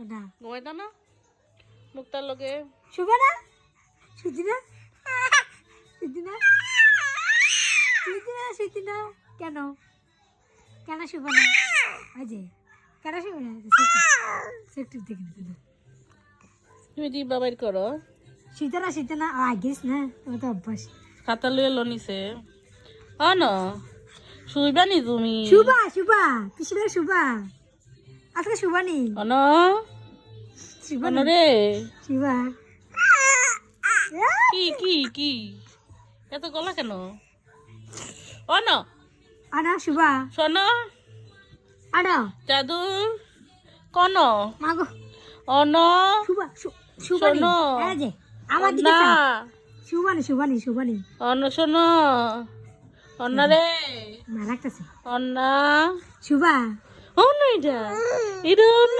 কোনা ঘুমাইতা না মুক্তার লগে শুবা না শুতি না শুতি না শুতি না কেন কেন শুবা না আজে কেন শুবা না সেক্টর দেখে নিতে তুমি জিব্বা বাইর করো শীতে না আগিস না তোমার তো অভ্যাস খাতা লইয়া লো নিছে ন শুইবা নি তুমি শুবা পিছনে শুবা আজকে শুবা নি অন শুবা অন রে শুবা কি কি কি এত গলা কেন অন আনা শুবা শোন আনা জাদু কন মাগো অন শুবা শুবা নি শোনো। এই যে আমার দিকে না শুবা নি অন শোন অন্না রে মারাকতাছে অন্না শুবা অন্য এটা এটা অন্য